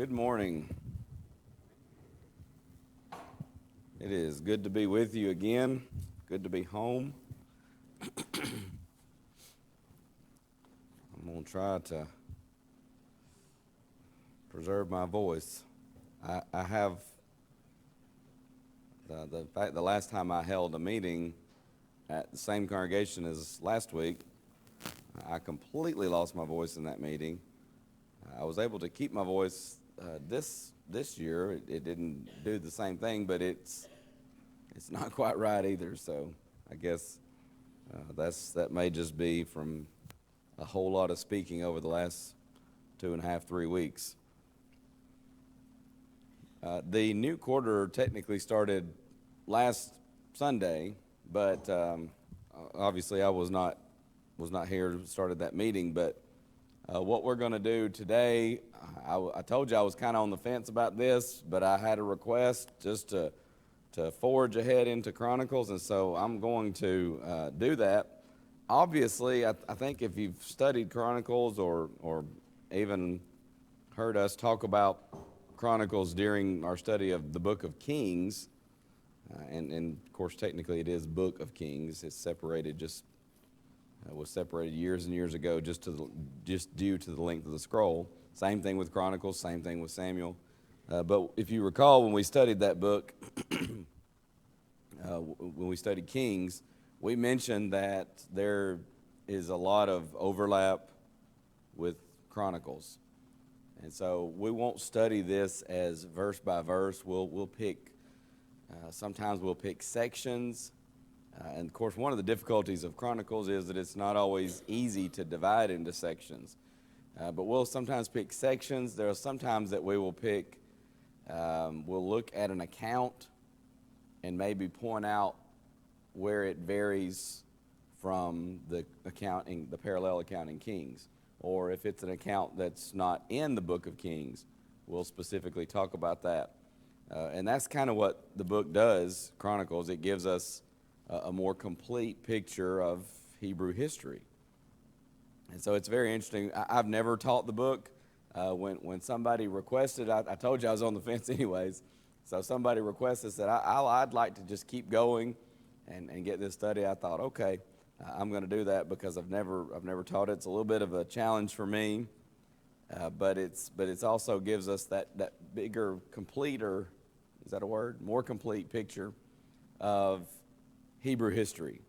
Good morning. It is good to be with you again. Good to be home. I'm going to try to preserve my voice. I have, the fact the last time I held a meeting at the same congregation as last week, I completely lost my voice in that meeting. I was able to keep my voice this year. It didn't do the same thing, but it's not quite right either. So I guess that may just be from a whole lot of speaking over the last 2.5, 3 weeks. The new quarter technically started last Sunday, but obviously I was not here to start that meeting. But what we're going to do today, I told you I was kind of on the fence about this, but I had a request just to forge ahead into Chronicles, and so I'm going to do that. Obviously, I think if you've studied Chronicles or even heard us talk about Chronicles during our study of the book of Kings, and of course technically it is book of Kings. It's separated was separated years and years ago just due to the length of the scroll. Same thing with Chronicles, same thing with Samuel. But if you recall, when we studied that book, when we studied Kings, we mentioned that there is a lot of overlap with Chronicles. And so we won't study this as verse by verse. We'll pick, sometimes we'll pick sections. And of course, one of the difficulties of Chronicles is that it's not always easy to divide into sections. But we'll sometimes pick sections. There are sometimes that we will pick, we'll look at an account and maybe point out where it varies from the parallel account in Kings. Or if it's an account that's not in the book of Kings, we'll specifically talk about that. And that's kind of what the book does, Chronicles. It gives us a more complete picture of Hebrew history. And so it's very interesting. I've never taught the book. When somebody requested, I told you I was on the fence anyways. So somebody requested, said, I'd like to just keep going and get this study. I thought, okay, I'm going to do that because I've never taught it. It's a little bit of a challenge for me, but it's also gives us that bigger, completer, is that a word? More complete picture of Hebrew history.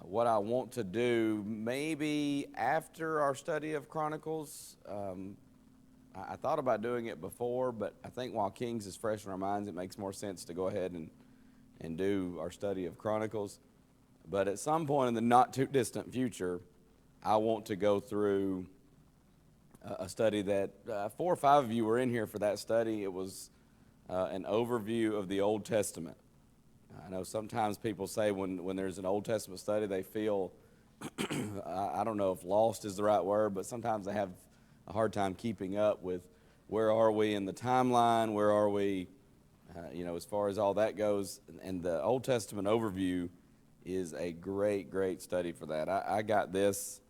What I want to do, maybe after our study of Chronicles, I thought about doing it before, but I think while Kings is fresh in our minds, it makes more sense to go ahead and do our study of Chronicles. But at some point in the not too distant future, I want to go through a study that 4 or 5 of you were in here for that study. It was an overview of the Old Testament. I know sometimes people say when there's an Old Testament study, they feel, I don't know if lost is the right word, but sometimes they have a hard time keeping up with where are we in the timeline, where are we, as far as all that goes. And the Old Testament overview is a great, great study for that. I got this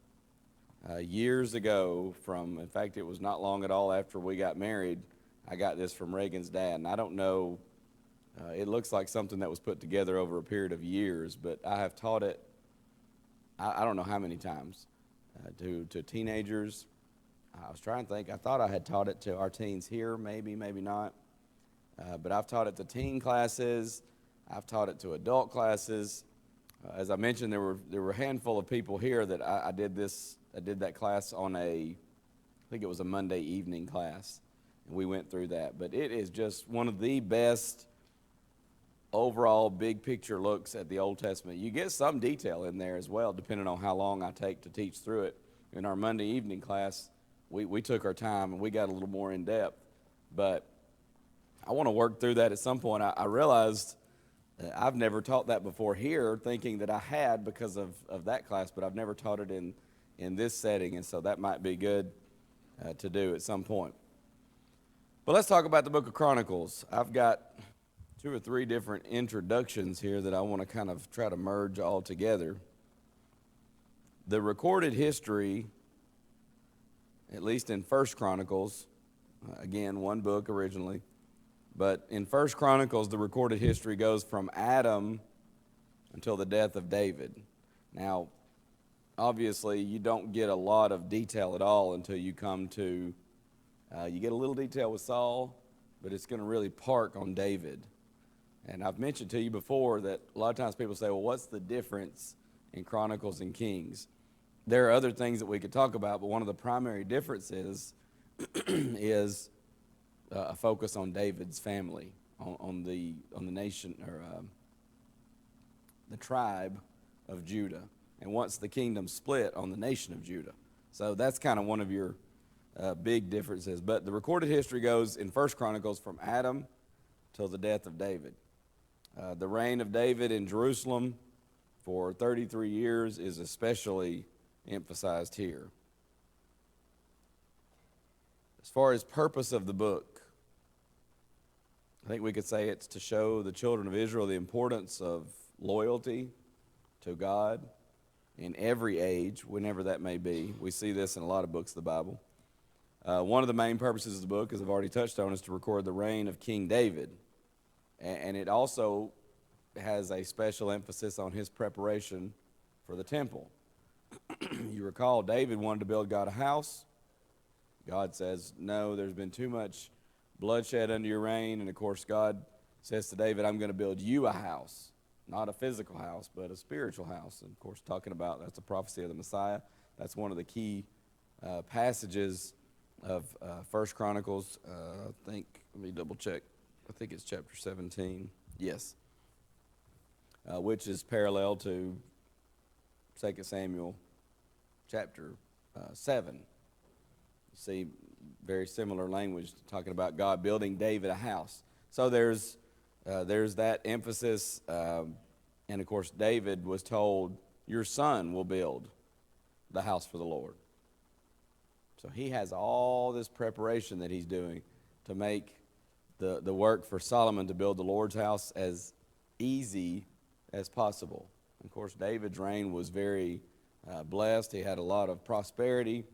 years ago in fact, it was not long at all after we got married. I got this from Reagan's dad, and I don't know, it looks like something that was put together over a period of years, but I have taught it, I don't know how many times, to teenagers. I was trying to think, I thought I had taught it to our teens here, maybe not, but I've taught it to teen classes, I've taught it to adult classes. As I mentioned, there were a handful of people here that I did that class on I think it was a Monday evening class, and we went through that. But it is just one of the best overall big picture looks at the Old Testament. You get some detail in there as well, depending on how long I take to teach through it. In our Monday evening class, we took our time and we got a little more in depth. But I want to work through that at some point. I realized I've never taught that before here, thinking that I had because of that class, but I've never taught it in this setting, and so that might be good to do at some point. But let's talk about the book of Chronicles. I've got 2 or 3 different introductions here that I want to kind of try to merge all together. The recorded history, at least in 1 Chronicles, Again, one book originally. But in First Chronicles, the recorded history goes from Adam until the death of David. Now, obviously, you don't get a lot of detail at all until you come to, you get a little detail with Saul, but it's going to really park on David. And I've mentioned to you before that a lot of times people say, well, what's the difference in Chronicles and Kings? There are other things that we could talk about, but one of the primary differences is a focus on David's family, on the nation, or the tribe of Judah. And once the kingdom split, on the nation of Judah. So that's kind of one of your big differences. But the recorded history goes in First Chronicles from Adam till the death of David. The reign of David in Jerusalem for 33 years is especially emphasized here. As far as purpose of the book, I think we could say it's to show the children of Israel the importance of loyalty to God in every age, whenever that may be. We see this in a lot of books of the Bible. One of the main purposes of the book, as I've already touched on, is to record the reign of King David. And it also has a special emphasis on his preparation for the temple. You recall, David wanted to build God a house. God says, no, there's been too much bloodshed under your reign. And of course, God says to David, I'm going to build you a house. Not a physical house, but a spiritual house. And of course, talking about, that's a prophecy of the Messiah. That's one of the key passages of First Chronicles. I think, let me double check. I think it's chapter 17. Yes. Which is parallel to 2 Samuel chapter 7. You see very similar language talking about God building David a house. So there's that emphasis. And of course, David was told, your son will build the house for the Lord. So he has all this preparation that he's doing to make the work for Solomon to build the Lord's house as easy as possible. Of course, David's reign was very blessed. He had a lot of prosperity.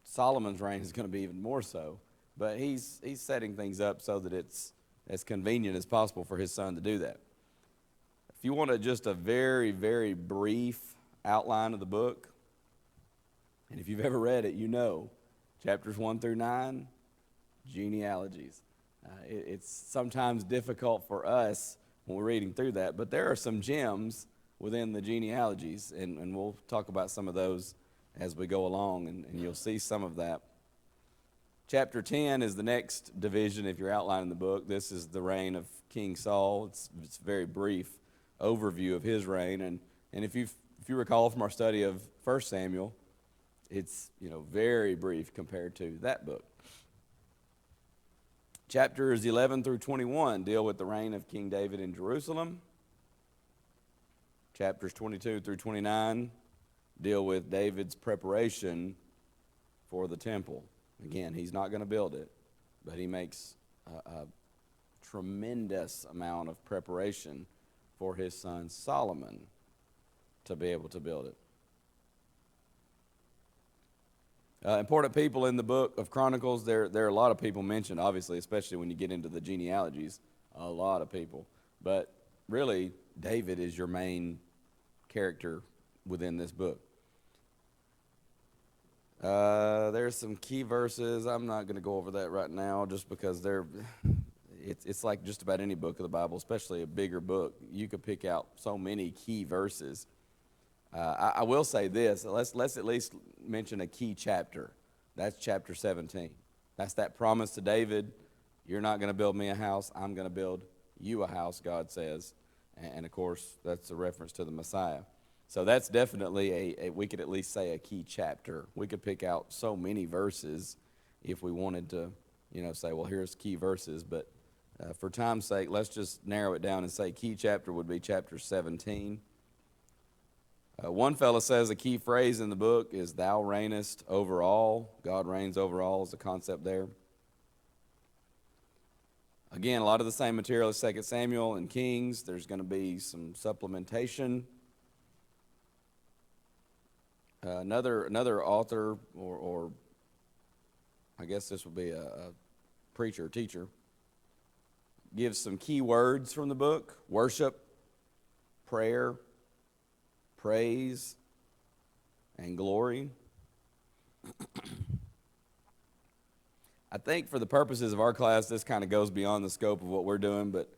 Solomon's reign is going to be even more so. But he's setting things up so that it's as convenient as possible for his son to do that. If you want just a very, very brief outline of the book, and if you've ever read it, you know, chapters 1 through 9, genealogies. It's sometimes difficult for us when we're reading through that, but there are some gems within the genealogies, and we'll talk about some of those as we go along, and you'll see some of that. Chapter 10 is the next division if you're outlining the book. This is the reign of King Saul. It's a very brief overview of his reign, and if you recall from our study of 1 Samuel, it's very brief compared to that book. Chapters 11 through 21 deal with the reign of King David in Jerusalem. Chapters 22 through 29 deal with David's preparation for the temple. Again, he's not going to build it, but he makes a tremendous amount of preparation for his son Solomon to be able to build it. Important people in the book of Chronicles, there are a lot of people mentioned, obviously, especially when you get into the genealogies, a lot of people. But really, David is your main character within this book. There's some key verses. I'm not going to go over that right now just because it's like just about any book of the Bible, especially a bigger book. You could pick out so many key verses. I will say this. Let's at least mention a key chapter. That's chapter 17. That's that promise to David. You're not going to build me a house. I'm going to build you a house, God says. And of course, that's a reference to the Messiah. So that's definitely we could at least say a key chapter. We could pick out so many verses if we wanted to, say, well, here's key verses. But for time's sake, let's just narrow it down and say key chapter would be chapter 17. One fellow says a key phrase in the book is thou reignest over all. God reigns over all is the concept there. Again, a lot of the same material as 2 Samuel and Kings. There's going to be some supplementation. Another author or I guess this will be a preacher, teacher, gives some key words from the book: worship, prayer, praise, and glory. I think for the purposes of our class, this kind of goes beyond the scope of what we're doing, but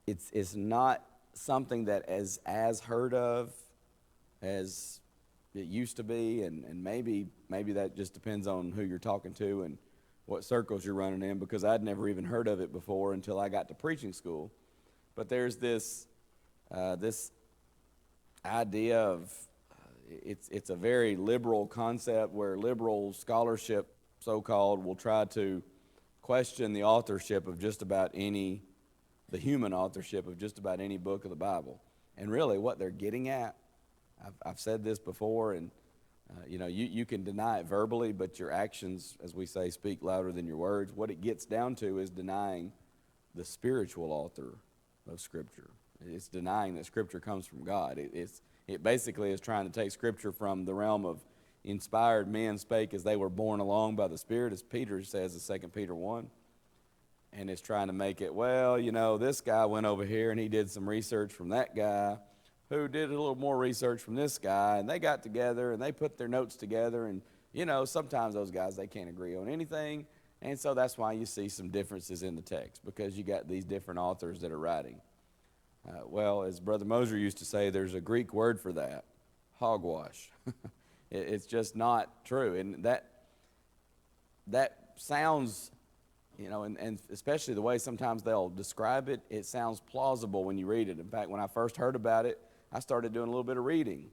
it's not something that is as heard of as it used to be, and maybe that just depends on who you're talking to and what circles you're running in, because I'd never even heard of it before until I got to preaching school. But there's this idea of it's a very liberal concept where liberal scholarship, so-called, will try to question the authorship of just about the human authorship of just about any book of the Bible. And really what they're getting at, I've said this before, and you can deny it verbally, but your actions, as we say, speak louder than your words. What it gets down to is denying the spiritual author of Scripture. It's denying that Scripture comes from God. It basically is trying to take Scripture from the realm of inspired men spake as they were borne along by the Spirit, as Peter says in 2 Peter 1. And it's trying to make it, this guy went over here and he did some research from that guy who did a little more research from this guy, and they got together and they put their notes together, and sometimes those guys, they can't agree on anything, and so that's why you see some differences in the text, because you got these different authors that are writing. As Brother Moser used to say, there's a Greek word for that: hogwash. It's just not true, and that sounds, and especially the way sometimes they'll describe it, it sounds plausible when you read it. In fact, when I first heard about it, I started doing a little bit of reading.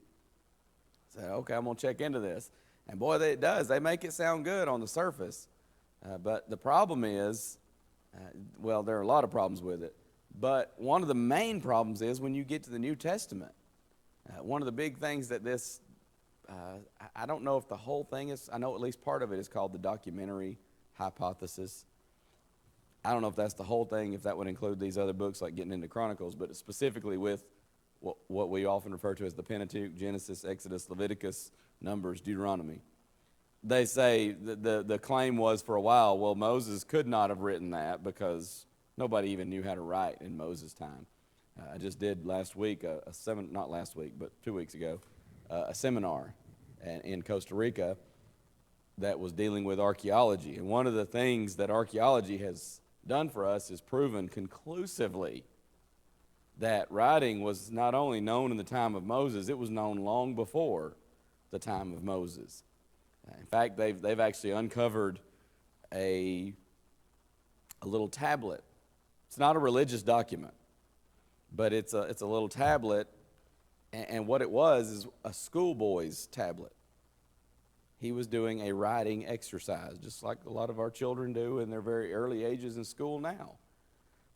I said, okay, I'm going to check into this. And boy, it does. They make it sound good on the surface. But the problem is, there are a lot of problems with it. But one of the main problems is when you get to the New Testament. One of the big things that this, I don't know if the whole thing is, I know at least part of it is called the documentary hypothesis. I don't know if that's the whole thing, if that would include these other books like getting into Chronicles, but specifically with what we often refer to as the Pentateuch: Genesis, Exodus, Leviticus, Numbers, Deuteronomy. They say the claim was for a while, Moses could not have written that because nobody even knew how to write in Moses' time. I just did last week, not last week, but 2 weeks ago, a seminar in Costa Rica that was dealing with archaeology. And one of the things that archaeology has done for us is proven conclusively that writing was not only known in the time of Moses, it was known long before the time of Moses. In fact, they've actually uncovered a little tablet. It's not a religious document, but it's a little tablet, and what it was is a schoolboy's tablet. He was doing a writing exercise, just like a lot of our children do in their very early ages in school now.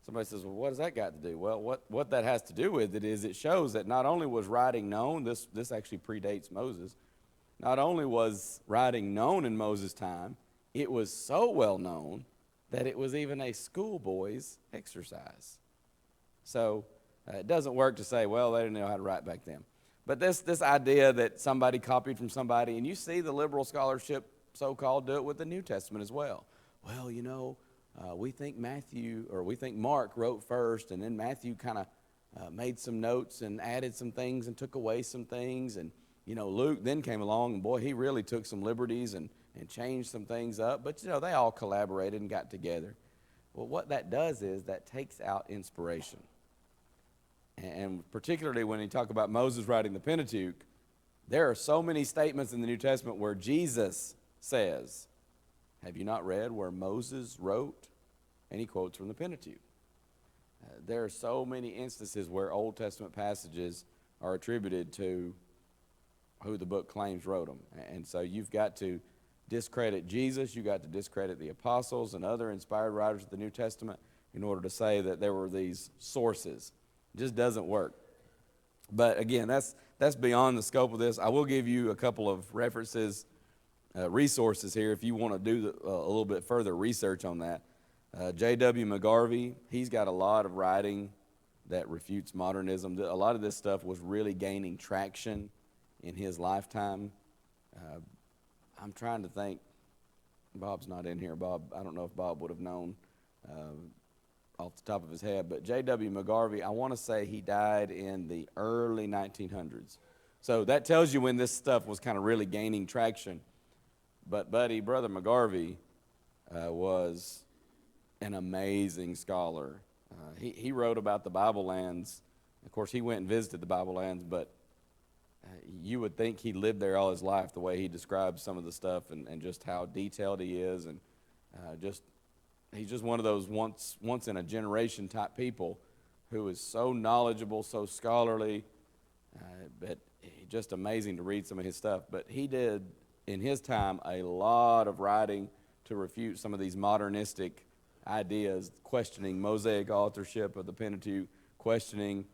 Somebody says, what does that got to do? Well, what that has to do with it is it shows that not only was writing known, this actually predates Moses, not only was writing known in Moses' time, it was so well known that it was even a schoolboy's exercise. So it doesn't work to say, they didn't know how to write back then. But this idea that somebody copied from somebody, and you see the liberal scholarship, so-called, do it with the New Testament as well. We think Mark wrote first, and then Matthew kind of made some notes and added some things and took away some things, and Luke then came along, and boy, he really took some liberties and changed some things up. But they all collaborated and got together. Well, what that does is that takes out inspiration. And particularly when you talk about Moses writing the Pentateuch, there are so many statements in the New Testament where Jesus says, have you not read where Moses wrote? And he quotes from the Pentateuch. There are so many instances where Old Testament passages are attributed to who the book claims wrote them. And so you've got to discredit Jesus, you've got to discredit the apostles and other inspired writers of the New Testament in order to say that there were these sources. It just doesn't work. But again, that's beyond the scope of this. I will give you a couple of references, resources here if you want to do a little bit further research on that. J.W. McGarvey, he's got a lot of writing that refutes modernism. A lot of this stuff was really gaining traction in his lifetime. I'm trying to think. Bob's not in here. Bob, I don't know if Bob would have known off the top of his head, but J.W. McGarvey, I want to say he died in the early 1900s. So that tells you when this stuff was kind of really gaining traction. But Brother McGarvey was an amazing scholar. He wrote about the Bible lands. Of course, he went and visited the Bible lands, but you would think he lived there all his life, the way he describes some of the stuff and just how detailed he is. And he's just one of those once in a generation type people who is so knowledgeable, so scholarly, but just amazing to read some of his stuff. But he did, in his time, a lot of writing to refute some of these modernistic ideas, questioning Mosaic authorship of the Pentateuch, questioning,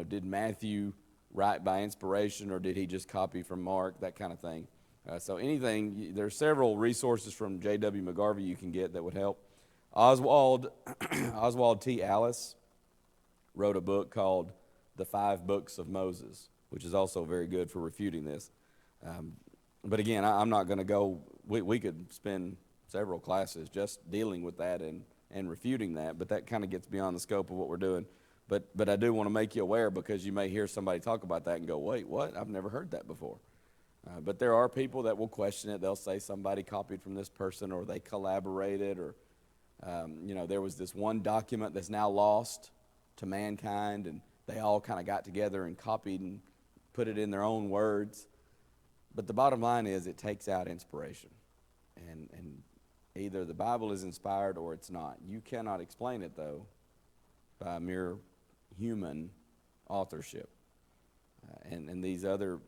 did Matthew write by inspiration or did he just copy from Mark, that kind of thing. There's several resources from J.W. McGarvey you can get that would help. Oswald T. Allis wrote a book called The 5 Books of Moses, which is also very good for refuting this. But again, I'm not going to go, we could spend several classes just dealing with that and refuting that, but that kind of gets beyond the scope of what we're doing. But I do want to make you aware, because you may hear somebody talk about that and go, wait, what? I've never heard that before. But there are people that will question it. They'll say somebody copied from this person, or they collaborated, or there was this one document that's now lost to mankind, and they all kind of got together and copied and put it in their own words. But the bottom line is it takes out inspiration. And either the Bible is inspired or it's not. You cannot explain it, though, by mere human authorship. And these other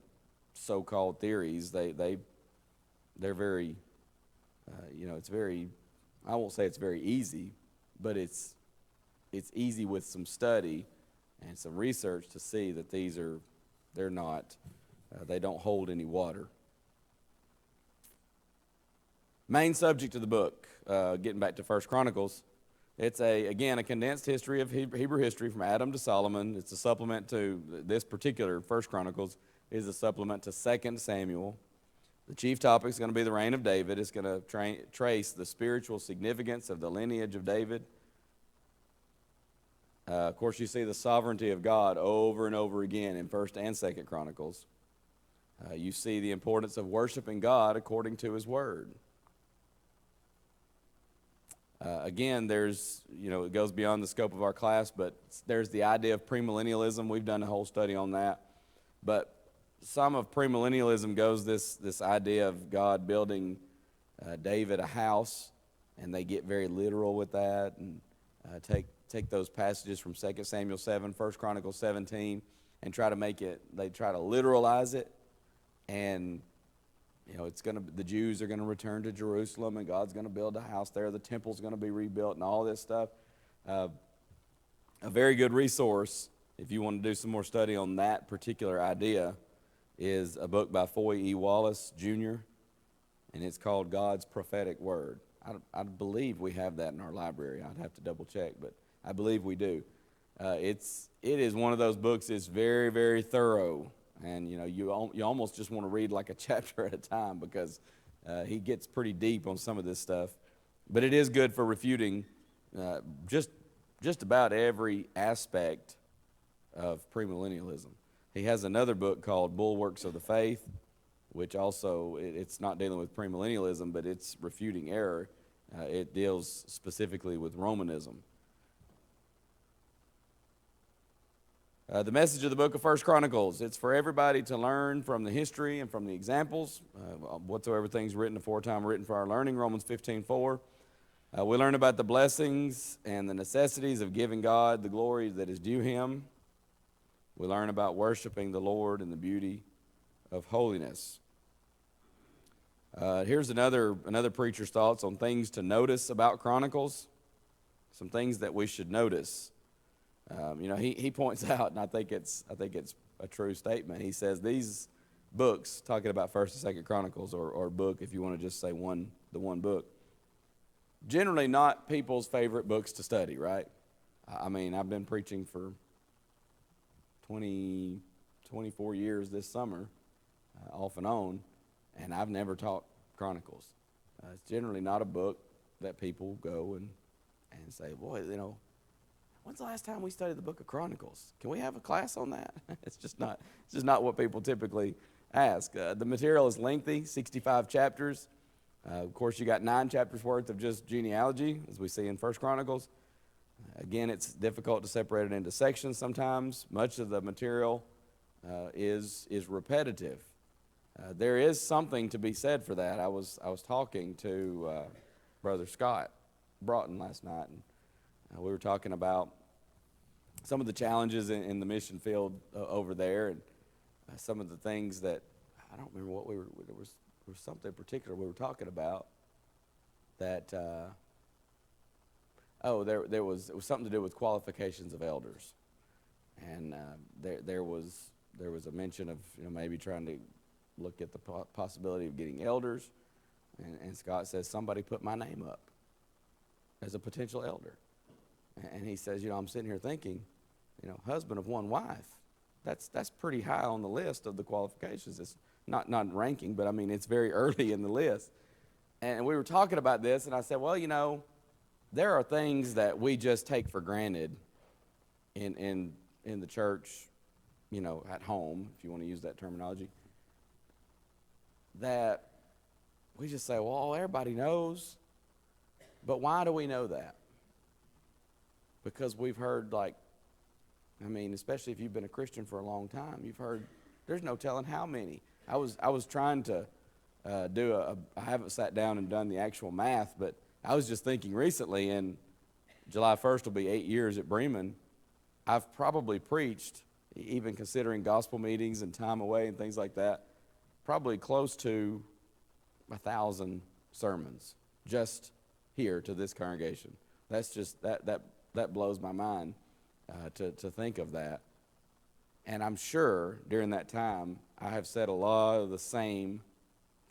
so-called theories, they're very, it's very, I won't say it's very easy, but it's easy with some study and some research to see that they're not, they don't hold any water. Main subject of the book, getting back to 1 Chronicles, it's a condensed history of Hebrew history from Adam to Solomon. It's a supplement to this particular 1 Chronicles is a supplement to 2 Samuel. The chief topic is going to be the reign of David. It's going to trace the spiritual significance of the lineage of David. Of course, you see the sovereignty of God over and over again in 1 and 2 Chronicles. You see the importance of worshiping God according to His Word. Again, it goes beyond the scope of our class, but there's the idea of premillennialism. We've done a whole study on that. But some of premillennialism goes this idea of God building David a house, and they get very literal with that and take those passages from 2 Samuel 7, 1 Chronicles 17, and try to literalize it, and the Jews are going to return to Jerusalem, and God's going to build a house there. The temple's going to be rebuilt, and all this stuff. A very good resource, if you want to do some more study on that particular idea, is a book by Foy E. Wallace, Jr., and it's called God's Prophetic Word. I believe we have that in our library. I'd have to double check, but I believe we do. It is one of those books that's very, very thorough. And, you almost just want to read like a chapter at a time, because he gets pretty deep on some of this stuff. But it is good for refuting just about every aspect of premillennialism. He has another book called Bulwarks of the Faith, which also, it's not dealing with premillennialism, but it's refuting error. It deals specifically with Romanism. The message of the book of 1 Chronicles, it's for everybody to learn from the history and from the examples. Whatsoever things written aforetime written for our learning, Romans 15:4. We learn about the blessings and the necessities of giving God the glory that is due Him. We learn about worshiping the Lord and the beauty of holiness. Here's another preacher's thoughts on things to notice about Chronicles. Some things that we should notice. He points out, and I think it's a true statement. He says these books, talking about 1st and 2nd Chronicles, or book, if you want to just say the one book, generally not people's favorite books to study, right? I mean, I've been preaching for 24 years this summer, off and on, and I've never taught Chronicles. It's generally not a book that people go and say, boy, when's the last time we studied the book of Chronicles? Can we have a class on that? It's just not what people typically ask. The material is lengthy, 65 chapters. Of course, you got 9 chapters worth of just genealogy, as we see in 1 Chronicles. Again, it's difficult to separate it into sections sometimes. Much of the material is repetitive. There is something to be said for that. I was talking to Brother Scott Broughton last night, and we were talking about some of the challenges in the mission field over there, and some of the things that I don't remember what there was something in particular we were talking about that there was something to do with qualifications of elders, and there was a mention of maybe trying to look at the possibility of getting elders, and Scott says, somebody put my name up as a potential elder. And he says, I'm sitting here thinking, husband of one wife, that's pretty high on the list of the qualifications. It's not ranking, but I mean, it's very early in the list. And we were talking about this, and I said, well, there are things that we just take for granted in the church, at home, if you want to use that terminology, that we just say, well, everybody knows. But why do we know that? Because we've heard, especially if you've been a Christian for a long time, you've heard there's no telling how many. I was trying to I haven't sat down and done the actual math, but I was just thinking recently, and July 1st will be 8 years at Bremen. I've probably preached, even considering gospel meetings and time away and things like that, probably close to 1,000 sermons just here to this congregation. That's just that blows my mind to think of that. And I'm sure during that time I have said a lot of the same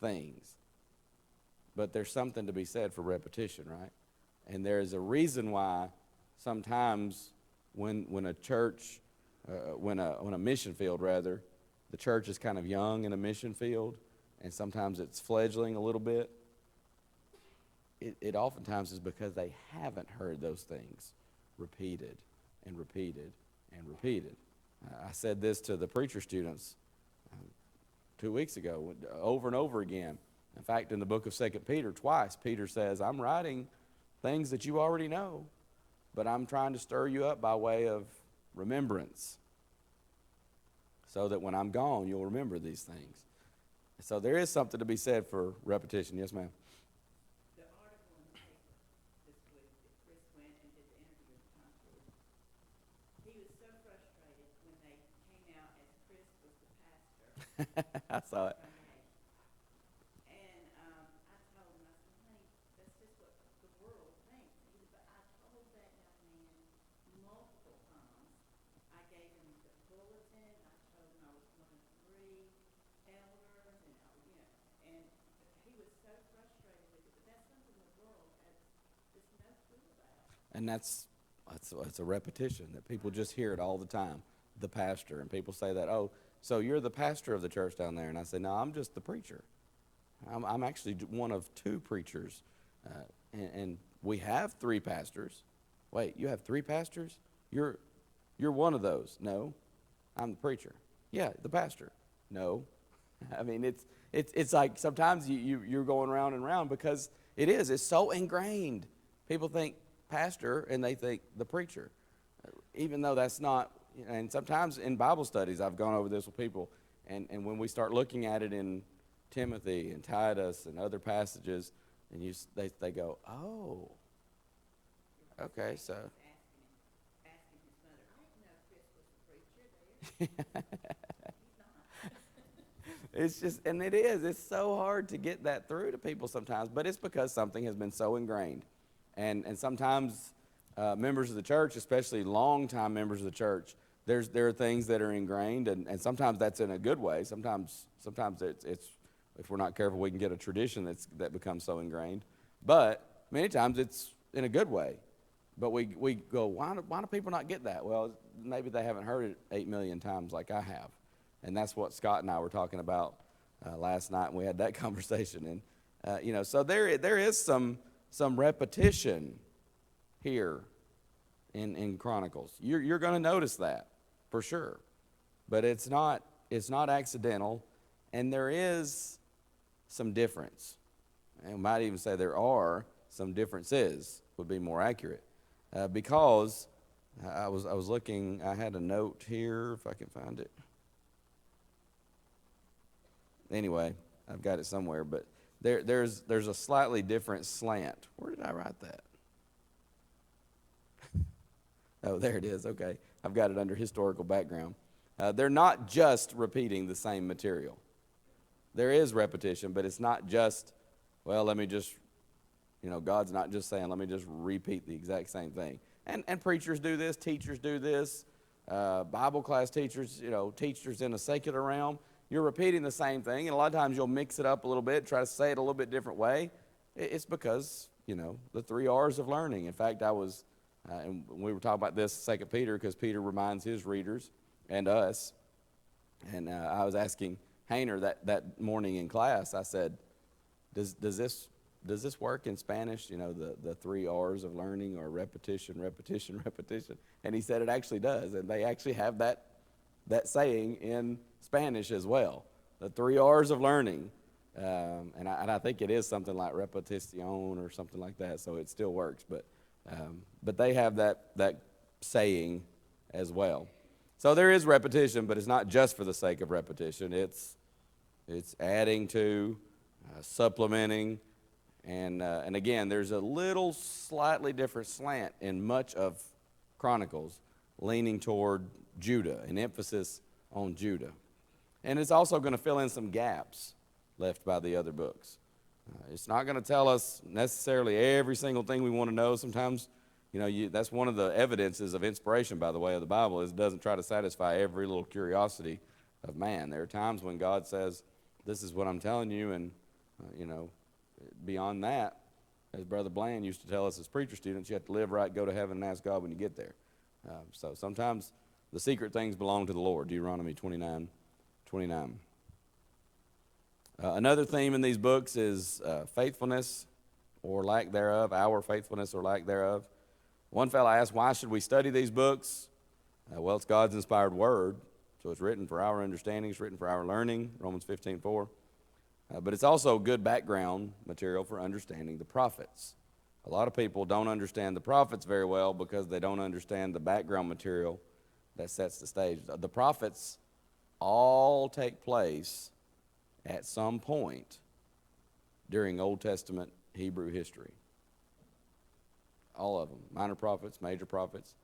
things. But there's something to be said for repetition, right? And there's a reason why sometimes when a church, when a mission field rather, the church is kind of young in a mission field, and sometimes it's fledgling a little bit. It oftentimes is because they haven't heard those things repeated and repeated and repeated. I said this to the preacher students 2 weeks ago, over and over again. In fact, in the book of 2 Peter, twice, Peter says, I'm writing things that you already know, but I'm trying to stir you up by way of remembrance, so that when I'm gone, you'll remember these things. So there is something to be said for repetition. Yes, ma'am? The article in the paper this week that Chris went and did the interview with Tom Cruise, he was so frustrated when they came out as Chris was the pastor. I saw it. And I told him, I said, honey, that's just what the world thinks. But I told that young man multiple times. I gave him the bulletin. I told him I was one of 3 elders, and he was so frustrated with it. But that's something the world has just no clue about. And that's a repetition that people just hear it all the time, the pastor. And people say that, oh, so you're the pastor of the church down there. And I say, no, I'm just the preacher. I'm actually one of 2 preachers. And we have 3 pastors. Wait, you have 3 pastors? You're one of those. No, I'm the preacher. Yeah, the pastor. No. I mean, it's like sometimes you're going round and round because it's so ingrained. People think pastor and they think the preacher, even though that's not. And sometimes in Bible studies, I've gone over this with people, and when we start looking at it in Timothy and Titus and other passages, and they go, oh, okay, so. Asking his mother, I didn't know Chris was the preacher there. It's just, and it's so hard to get that through to people sometimes, but it's because something has been so ingrained. And sometimes members of the church, especially longtime members of the church, there are things that are ingrained, and sometimes that's in a good way. Sometimes it's if we're not careful, we can get a tradition that becomes so ingrained. But many times it's in a good way. But we go, why do people not get that? Well, maybe they haven't heard it 8 million times like I have. And that's what Scott and I were talking about last night, and we had that conversation. So there is some repetition here in Chronicles. You're going to notice that for sure, but it's not accidental, and there is some difference. And we might even say there are some differences, would be more accurate, because I was looking. I had a note here if I can find it. Anyway, I've got it somewhere, but there's a slightly different slant. Where did I write that? Oh, there it is. Okay, I've got it under historical background. They're not just repeating the same material. There is repetition, but it's not just, well, let me just, God's not just saying, let me just repeat the exact same thing. And preachers do this, teachers do this, Bible class teachers, teachers in a secular realm. You're repeating the same thing, and a lot of times you'll mix it up a little bit, try to say it a little bit different way. It's because, the 3 R's of learning. In fact, and we were talking about this 2 Peter, because Peter reminds his readers and us. And I was asking Hayner that morning in class, I said, does this work in Spanish? The 3 R's of learning, or repetition, repetition, repetition. And he said it actually does. And they actually have that saying in Spanish as well. The 3 R's of learning. And I think it is something like repetición or something like that, so it still works. But they have that saying as well. So there is repetition, but it's not just for the sake of repetition. It's adding to, supplementing, and again, there's a little slightly different slant in much of Chronicles, leaning toward Judah, an emphasis on Judah. And it's also going to fill in some gaps left by the other books. It's not going to tell us necessarily every single thing we want to know. Sometimes, that's one of the evidences of inspiration, by the way, of the Bible, is it doesn't try to satisfy every little curiosity of man. There are times when God says, this is what I'm telling you, and, beyond that, as Brother Bland used to tell us as preacher students, you have to live right, go to heaven, and ask God when you get there. So sometimes the secret things belong to the Lord, Deuteronomy 29:29. Another theme in these books is faithfulness or lack thereof, our faithfulness or lack thereof. One fellow asked, why should we study these books? Well, it's God's inspired word, so it's written for our understanding, it's written for our learning, Romans 15:4. But it's also good background material for understanding the prophets. A lot of people don't understand the prophets very well because they don't understand the background material that sets the stage. The prophets all take place at some point during Old Testament Hebrew history. All of them, minor prophets, major prophets.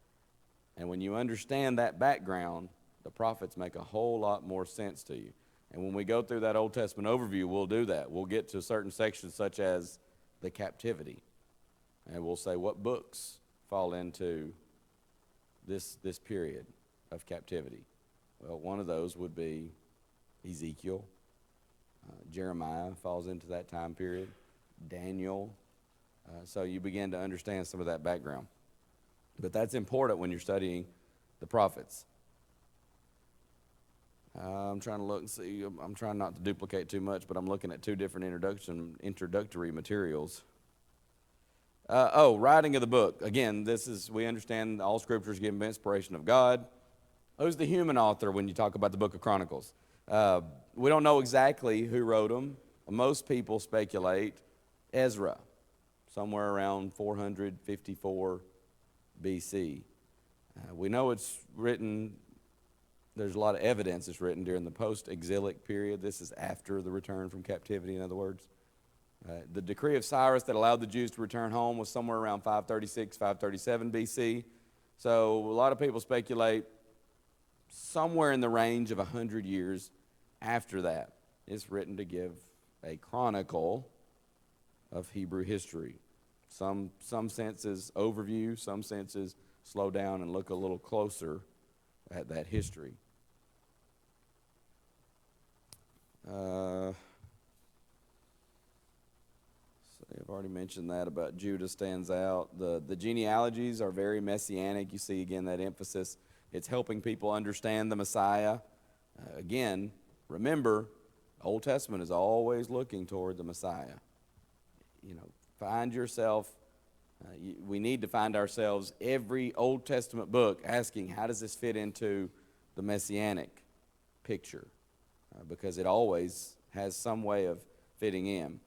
And when you understand that background, the prophets make a whole lot more sense to you. And when we go through that Old Testament overview, we'll do that. We'll get to certain sections such as the captivity. And we'll say what books fall into this period of captivity. Well, one of those would be Ezekiel. Jeremiah falls into that time period. Daniel. So you begin to understand some of that background. But that's important when you're studying the prophets. I'm trying to look and see. I'm trying not to duplicate too much, but I'm looking at 2 different introductory materials. Writing of the book. Again, we understand all scriptures given by inspiration of God. Who's the human author when you talk about the book of Chronicles? We don't know exactly who wrote them. Most people speculate Ezra, somewhere around 454 BC. We know it's written, there's a lot of evidence it's written during the post-exilic period. This is after the return from captivity, in other words. The decree of Cyrus that allowed the Jews to return home was somewhere around 536, 537 BC. So a lot of people speculate somewhere in the range of 100 years after that. It's written to give a chronicle of Hebrew history. Some senses overview, some senses slow down and look a little closer at that history. I've already mentioned that about Judah stands out. The genealogies are very messianic. You see again that emphasis. It's helping people understand the Messiah. Again, remember, Old Testament is always looking toward the Messiah. find yourself, we need to find ourselves every Old Testament book asking, how does this fit into the Messianic picture? Because it always has some way of fitting in.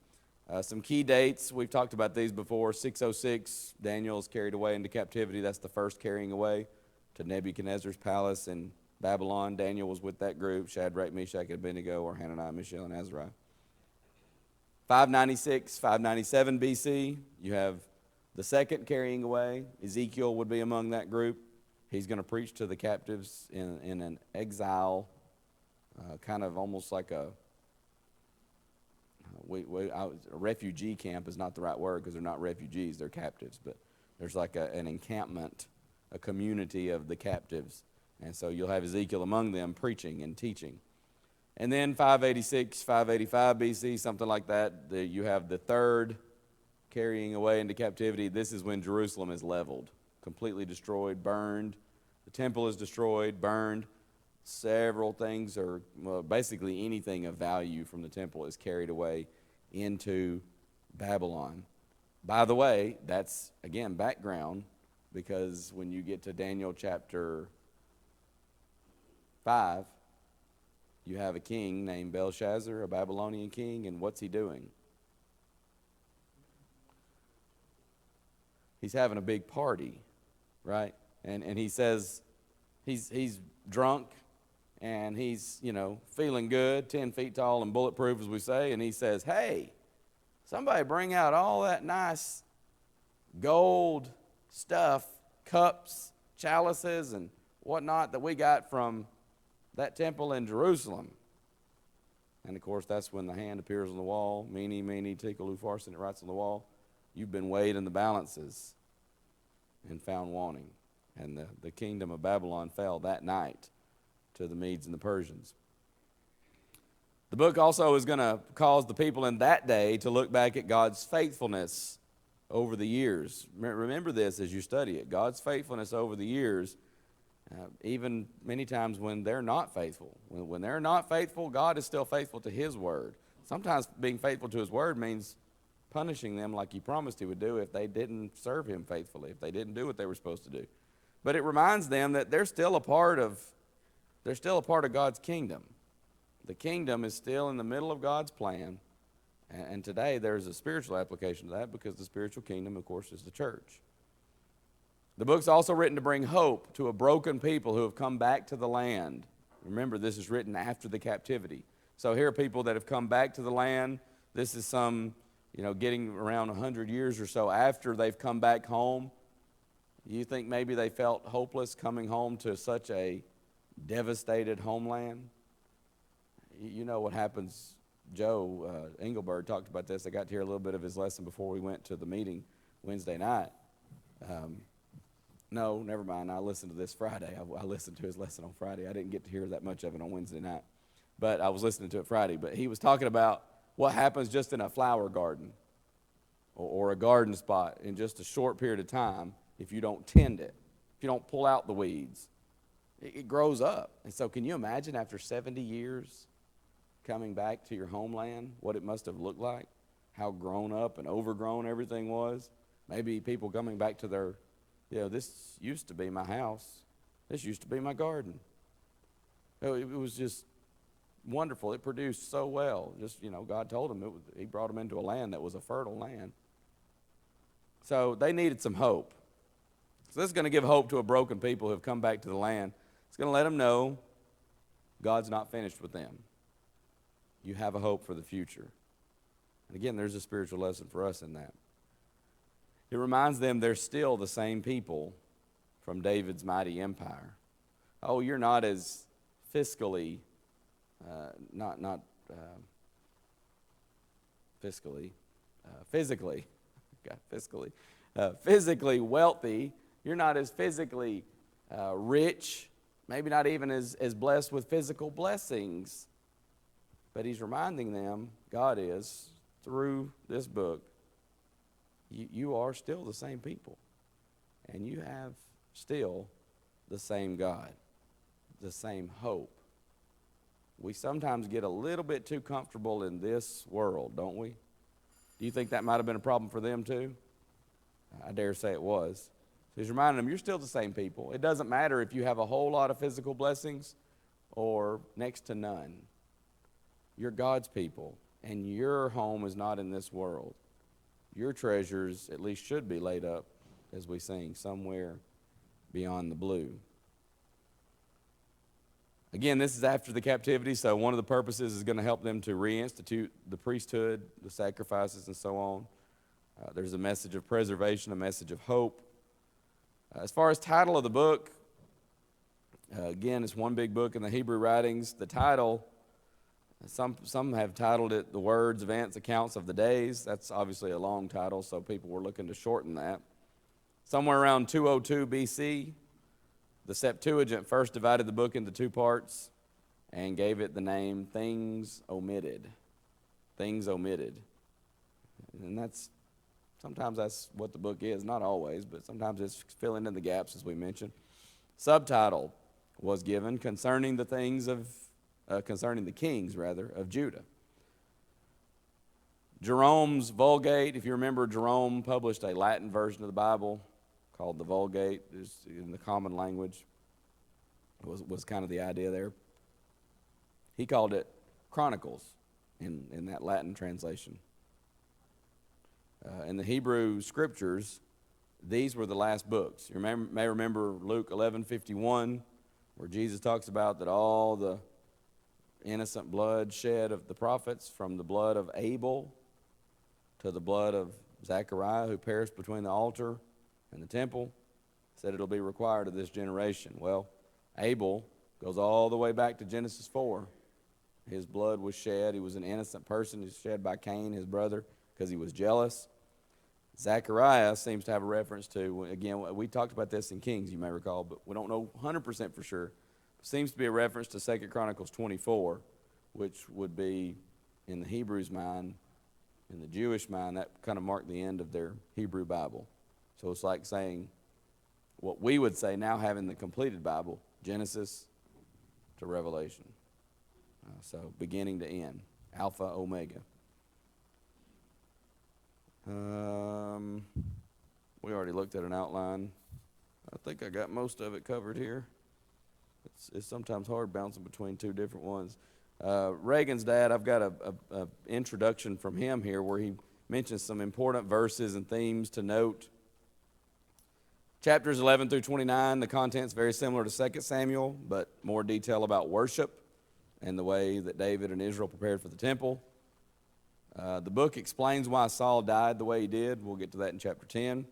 Some key dates, we've talked about these before. 606, Daniel is carried away into captivity. That's the first carrying away to Nebuchadnezzar's palace in Babylon. Daniel was with that group, Shadrach, Meshach, and Abednego, or Hananiah, Mishael, and Azariah. 596, 597 BC, you have the second carrying away. Ezekiel would be among that group. He's going to preach to the captives in an exile, kind of almost like a refugee camp is not the right word because they're not refugees, they're captives. But there's like an encampment, a community of the captives. And so you'll have Ezekiel among them preaching and teaching. And then 586, 585 BC, something like that, you have the third carrying away into captivity. This is when Jerusalem is leveled, completely destroyed, burned. The temple is destroyed, burned. Several things are, well, basically anything of value from the temple is carried away into Babylon. By the way, that's, again, background, because when you get to Daniel chapter 5, you have a king named Belshazzar, a Babylonian king, and what's he doing? He's having a big party, right? And he says he's drunk, and he's, feeling good, 10 feet tall and bulletproof, as we say, and he says, hey, somebody bring out all that nice gold stuff, cups, chalices, and whatnot that we got from that temple in Jerusalem. And, of course, that's when the hand appears on the wall. Meeny, meeny, tickle, upharsin, it writes on the wall. You've been weighed in the balances and found wanting. And the kingdom of Babylon fell that night to the Medes and the Persians. The book also is going to cause the people in that day to look back at God's faithfulness over the years. Remember this as you study it. God's faithfulness over the years, even many times when they're not faithful. When they're not faithful, God is still faithful to His word. Sometimes being faithful to His word means punishing them like He promised He would do if they didn't serve Him faithfully, if they didn't do what they were supposed to do. But it reminds them that they're still a part of God's kingdom. The kingdom is still in the middle of God's plan. And today there's a spiritual application to that because the spiritual kingdom, of course, is the church. The book's also written to bring hope to a broken people who have come back to the land. Remember, this is written after the captivity. So here are people that have come back to the land. This is some, getting around 100 years or so after they've come back home. You think maybe they felt hopeless coming home to such a devastated homeland? You know what happens. Joe Engelberg talked about this. I got to hear a little bit of his lesson before we went to the meeting Wednesday night. No, never mind. I listened to this Friday. I listened to his lesson on Friday. I didn't get to hear that much of it on Wednesday night. But I was listening to it Friday. But he was talking about what happens just in a flower garden or a garden spot in just a short period of time if you don't tend it, if you don't pull out the weeds. It grows up. And so can you imagine after 70 years coming back to your homeland, what it must have looked like, how grown up and overgrown everything was? Maybe people coming back to their, this used to be my house. This used to be my garden. It was just wonderful. It produced so well. Just, God told them, He brought them into a land that was a fertile land. So they needed some hope. So this is going to give hope to a broken people who have come back to the land. It's going to let them know God's not finished with them. You have a hope for the future. And again, there's a spiritual lesson for us in that. It reminds them they're still the same people from David's mighty empire. Oh, you're not as fiscally, physically wealthy. You're not as physically rich, maybe not even as blessed with physical blessings. But He's reminding them, God is, through this book, you are still the same people. And you have still the same God, the same hope. We sometimes get a little bit too comfortable in this world, don't we? Do you think that might have been a problem for them too? I dare say it was. So he's reminding them, you're still the same people. It doesn't matter if you have a whole lot of physical blessings or next to none. You're God's people, and your home is not in this world. Your treasures at least should be laid up, as we sing, somewhere beyond the blue. Again, this is after the captivity, so one of the purposes is going to help them to reinstitute the priesthood, the sacrifices, and so on. There's a message of preservation, a message of hope. As far as title of the book, again, it's one big book in the Hebrew writings. The title, some have titled it The Words, Events, Accounts of the Days. That's obviously a long title, so people were looking to shorten that. Somewhere around 202 BC, the Septuagint first divided the book into two parts and gave it the name Things Omitted. Things Omitted. And sometimes that's what the book is, not always, but sometimes it's filling in the gaps, as we mentioned. Subtitle was given concerning the kings of Judah. Jerome's Vulgate, if you remember, Jerome published a Latin version of the Bible called the Vulgate, just in the common language, was kind of the idea there. He called it Chronicles in that Latin translation. In the Hebrew scriptures, these were the last books. You may remember Luke 11:51, where Jesus talks about that all the innocent blood shed of the prophets, from the blood of Abel to the blood of Zechariah, who perished between the altar and the temple, said it'll be required of this generation. Well, Abel goes all the way back to Genesis 4. His blood was shed. He was an innocent person. He was shed by Cain, his brother, because he was jealous. Zechariah seems to have a reference to, again, we talked about this in Kings, you may recall, but we don't know 100% for sure. It seems to be a reference to 2 Chronicles 24, which would be, in the Hebrews' mind, in the Jewish mind, that kind of marked the end of their Hebrew Bible. So it's like saying what we would say now, having the completed Bible, Genesis to Revelation. So beginning to end, Alpha, Omega. We already looked at an outline. I think I got most of it covered here. It's sometimes hard bouncing between two different ones. Reagan's dad, I've got a introduction from him here where he mentions some important verses and themes to note. Chapters 11 through 29, the content's very similar to 2 Samuel, but more detail about worship and the way that David and Israel prepared for the temple. The book explains why Saul died the way he did. We'll get to that in chapter 10.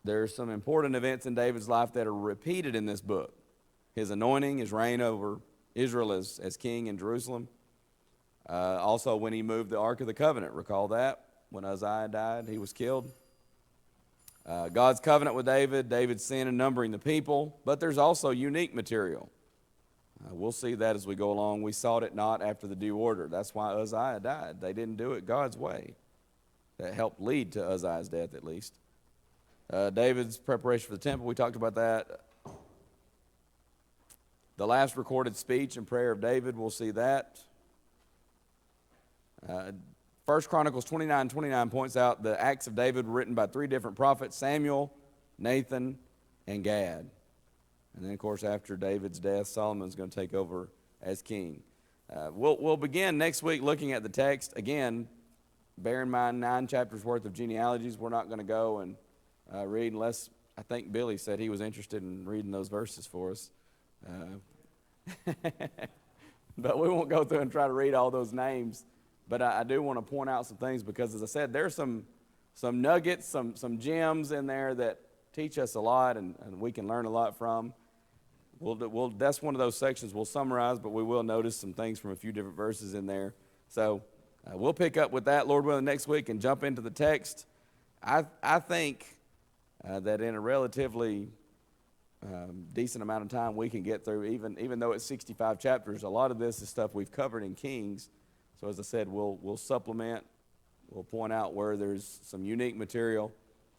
There's some important events in David's life that are repeated in this book. His anointing, his reign over Israel as king in Jerusalem. Also, when he moved the Ark of the Covenant, recall that? When Uzziah died, he was killed. God's covenant with David, David's sin in numbering the people, but there's also unique material. We'll see that as we go along. We sought it not after the due order. That's why Uzziah died. They didn't do it God's way. That helped lead to Uzziah's death, at least. David's preparation for the temple, we talked about that. The last recorded speech and prayer of David, we'll see that. 1 Chronicles 29:29 points out the acts of David were written by three different prophets, Samuel, Nathan, and Gad. And then, of course, after David's death, Solomon's going to take over as king. We'll begin next week looking at the text. Again, bear in mind 9 chapters worth of genealogies. We're not going to go and read unless, I think Billy said he was interested in reading those verses for us. But we won't go through and try to read all those names. But I do want to point out some things because, as I said, there's some nuggets, some gems in there that teach us a lot and we can learn a lot from. That's one of those sections we'll summarize, but we will notice some things from a few different verses in there. So we'll pick up with that, Lord willing, next week and jump into the text. I think that in a relatively decent amount of time we can get through, even though it's 65 chapters, a lot of this is stuff we've covered in Kings. So as I said, we'll supplement, we'll point out where there's some unique material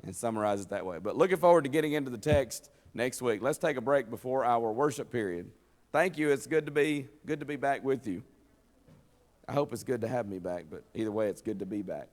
and summarize it that way. But looking forward to getting into the text next week. Let's take a break before our worship period. Thank you. It's good to be back with you. I hope it's good to have me back, but either way, it's good to be back.